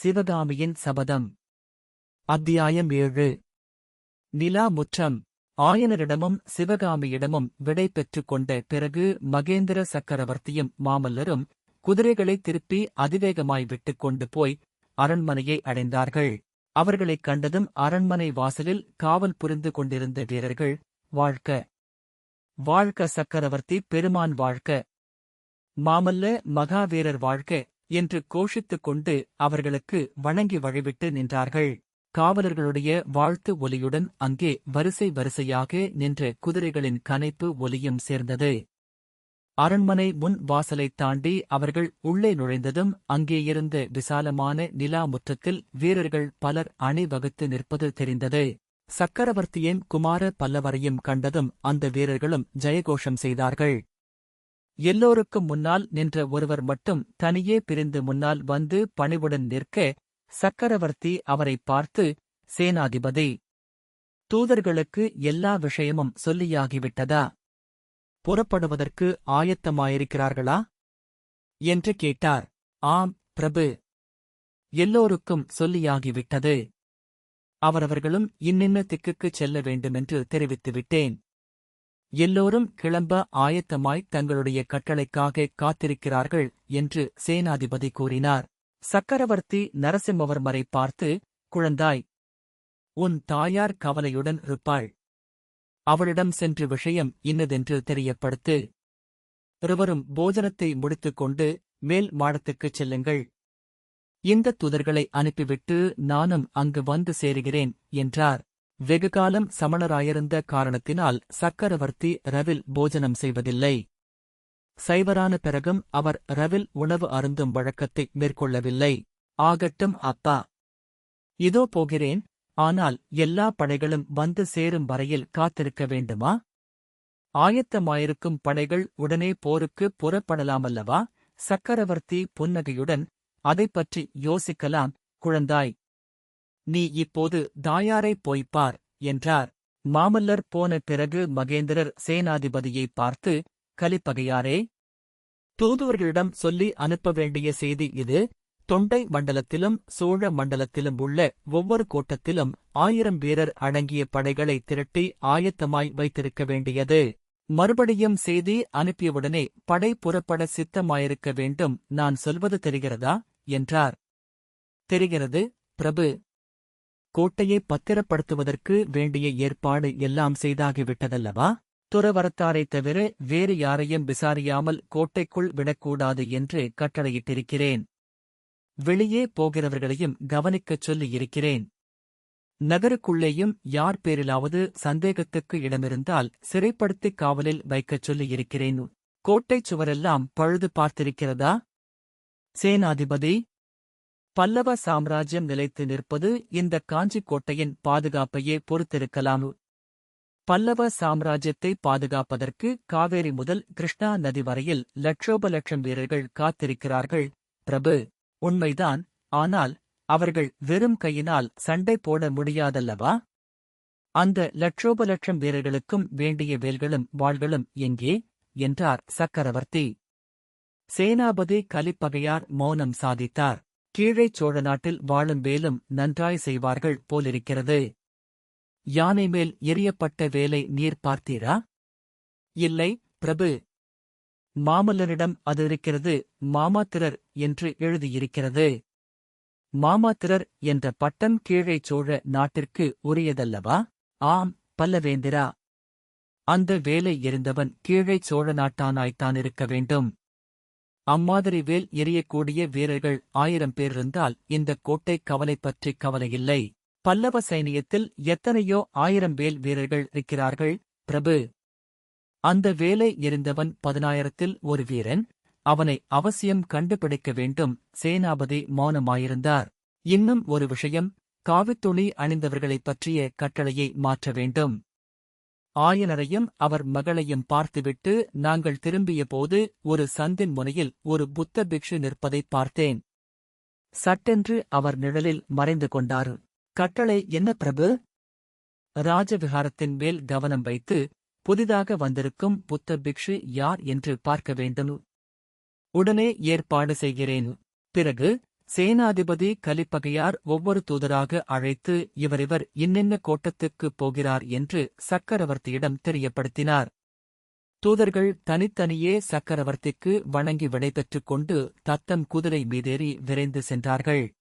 சிவகாமியின் சபதம். அத்தியாயம் 7. நிலா முற்றம். ஆயனரிடமும் சிவகாமியிடமும் விடை பெற்றுக் கொண்ட பிறகு மகேந்திர சக்கரவர்த்தியும் மாமல்லரும் குதிரைகளை திருப்பி அதிவேகமாய் விட்டுக் கொண்டு போய் அரண்மனையை அடைந்தார்கள். அவர்களைக் கண்டதும் அரண்மனை வாசலில் காவல் புரிந்து கொண்டிருந்த வீரர்கள், வாழ்க வாழ்க சக்கரவர்த்தி பெருமான் வாழ்க, மாமல்ல மகாவீரர் வாழ்க என்று கோஷித்துக் கொண்டு அவர்களுக்கு வணங்கி வழிவிட்டு நின்றார்கள். காவலர்களுடைய வாழ்த்து ஒலியுடன் அங்கே வரிசை வரிசையாக நின்ற குதிரைகளின் கனைப்பு ஒலியும் சேர்ந்தது. அரண்மனை முன் வாசலைத் தாண்டி அவர்கள் உள்ளே நுழைந்ததும் அங்கேயிருந்த விசாலமான நிலா முற்றத்தில் வீரர்கள் பலர் அணிவகுத்து நிற்பது தெரிந்தது. சக்கரவர்த்தியின் குமார பல்லவரையும் கண்டதும் அந்த வீரர்களும் ஜெயகோஷம் செய்தார்கள். எல்லோருக்கும் முன்னால் நின்ற ஒருவர் மட்டும் தனியே பிரிந்து முன்னால் வந்து பணிவுடன் நிற்க, சக்கரவர்த்தி அவரைப் பார்த்து, சேனாதிபதி, தூதர்களுக்கு எல்லா விஷயமும் சொல்லியாகிவிட்டதா? புறப்படுவதற்கு ஆயத்தமாயிருக்கிறார்களா என்று கேட்டார். ஆம் பிரபு, எல்லோருக்கும் சொல்லியாகிவிட்டது. அவரவர்களும் இன்னின்ன திக்குக்குச் செல்ல வேண்டுமென்று தெரிவித்துவிட்டேன். எல்லோரும் கிளம்ப ஆயத்தமாய் தங்களுடைய கட்டளைக்காக காத்திருக்கிறார்கள் என்று சேனாதிபதி கூறினார். சக்கரவர்த்தி நரசிம்மவர்மரை பார்த்து, குழந்தாய், உன் தாயார் கவலையுடன் இருப்பாள். அவளிடம் சென்று விஷயம் இன்னதென்று தெரியப்படுத்து. இருவரும் போஜனத்தை முடித்துக்கொண்டு மேல் மாடத்துக்குச் செல்லுங்கள். இந்த தூதர்களை அனுப்பிவிட்டு நானும் அங்கு வந்து சேருகிறேன் என்றார். வெகுகாலம் சமணராயிருந்த காரணத்தினால் சக்கரவர்த்தி ரவில் போஜனம் செய்வதில்லை. சைவரான பிறகும் அவர் ரவில் உணவு அருந்தும் வழக்கத்தை மேற்கொள்ளவில்லை. ஆகட்டும் அப்பா, இதோ போகிறேன். ஆனால் எல்லா படைகளும் வந்து சேரும் வரையில் காத்திருக்க வேண்டுமா? ஆயத்தமாயிருக்கும் படைகள் உடனே போருக்கு புறப்படலாமல்லவா? சக்கரவர்த்தி புன்னகையுடன், அதைப்பற்றி யோசிக்கலாம் குழந்தாய். நீ இப்போது தாயாரைப் போய்ப்பார் என்றார். மாமல்லர் போன பிறகு மகேந்திரர் சேனாதிபதியைப் பார்த்து, கலிப்பகையாரே, தூதுவர்களிடம் சொல்லி அனுப்ப வேண்டிய செய்தி இது. தொண்டை மண்டலத்திலும் சோழ மண்டலத்திலும் உள்ள ஒவ்வொரு கோட்டத்திலும் 1000 வீரர் அடங்கிய படைகளை திரட்டி ஆயத்தமாய் வைத்திருக்க வேண்டியது. மறுபடியும் செய்தி அனுப்பியவுடனே படை புறப்பட சித்தமாயிருக்க வேண்டும். நான் சொல்வது தெரிகிறதா என்றார். தெரிகிறது பிரபு. கோட்டையை பத்திரப்படுத்துவதற்கு வேண்டிய ஏற்பாடு எல்லாம் செய்தாகிவிட்டதல்லவா? துறவரத்தாரைத் தவிர வேறு யாரையும் விசாரியாமல் கோட்டைக்குள் விடக்கூடாது என்று கட்டளையிட்டிருக்கிறேன். வெளியே போகிறவர்களையும் கவனிக்கச் சொல்லியிருக்கிறேன். நகருக்குள்ளேயும் யார் பேரிலாவது சந்தேகத்துக்கு இடமிருந்தால் சிறைப்படுத்திக் காவலில் வைக்கச் சொல்லியிருக்கிறேன். கோட்டைச் சுவரெல்லாம் பழுது பார்த்திருக்கிறதா? சேனாதிபதி, பல்லவ சாம்ராஜ்யம் நிலைத்து நிற்பது இந்த காஞ்சிக் கோட்டையின் பாதுகாப்பையே பொறுத்திருக்கலாம். பல்லவ சாம்ராஜ்யத்தை பாதுகாப்பதற்கு காவேரி முதல் கிருஷ்ணா நதி வரையில் லட்சோபலட்சம் வீரர்கள் காத்திருக்கிறார்கள் பிரபு. உண்மைதான். ஆனால் அவர்கள் வெறும் கையினால் சண்டை போட முடியாதல்லவா? அந்த லட்சோபலட்சம் வீரர்களுக்கும் வேண்டிய வேல்களும் வாள்களும் எங்கே என்றார் சக்கரவர்த்தி. சேனாபதி கலிப்பகையார் மௌனம் சாதித்தார். கீழே சோழ நாட்டில் வாழும் வேலும் நன்றாய் செய்வார்கள் போலிருக்கிறது. யானை மேல் எரியப்பட்ட வேலை நீர் பார்த்தீரா? இல்லை பிரபு. மாமல்லரிடம் அது இருக்கிறது. மாமாத்திரர் என்று எழுதியிருக்கிறது. மாமாத்திரர் என்ற பட்டம் கீழே சோழ நாட்டிற்கு உரியதல்லவா? ஆம் பல்லவேந்திரா. அந்த வேலை எறிந்தவன் கீழே சோழ நாட்டானாய்த்தானிருக்க வேண்டும். அம்மாதிரி வேல் எரியக்கூடிய வீரர்கள் 1000 பேர் இருந்தால் இந்த கோட்டை கவலை பற்றி கவலையில்லை. பல்லவ சைனியத்தில் எத்தனையோ 1000 வேல் வீரர்கள் இருக்கிறார்கள் பிரபு. அந்த வேலை எறிந்தவன் 10000ல் ஒரு வீரன். அவனை அவசியம் கண்டுபிடிக்க வேண்டும். சேனாபதி மௌனமாயிருந்தார். இன்னும் ஒரு விஷயம், காவித்துணி அணிந்தவர்களைப் பற்றிய கட்டளையை மாற்ற வேண்டும். ஆயனரையும் அவர் மகளையும் பார்த்துவிட்டு நாங்கள் திரும்பியபோது ஒரு சந்தின் முனையில் ஒரு புத்த பிக்ஷு நிற்பதைப் பார்த்தேன். சட்டென்று அவர் நிழலில் மறைந்து கொண்டார். கட்டளை என்ன பிரபு? ராஜவிகாரத்தின் மேல் கவனம் வைத்து புதிதாக வந்திருக்கும் புத்த பிக்ஷு யார் என்று பார்க்க வேண்டும். உடனே ஏற்பாடு செய்கிறேன். பிறகு சேனாதிபதி கலிப்பகையார் ஒவ்வொரு தூதராக அழைத்து இவர் இன்னென்ன கோட்டத்துக்குப் போகிறார் என்று சக்கரவர்த்தியிடம் தெரியப்படுத்தினார். தூதர்கள் தனித்தனியே சக்கரவர்த்திக்கு வணங்கி விடைபெற்றுக் கொண்டு தத்தம் குதிரை மீதேறி விரைந்து சென்றார்கள்.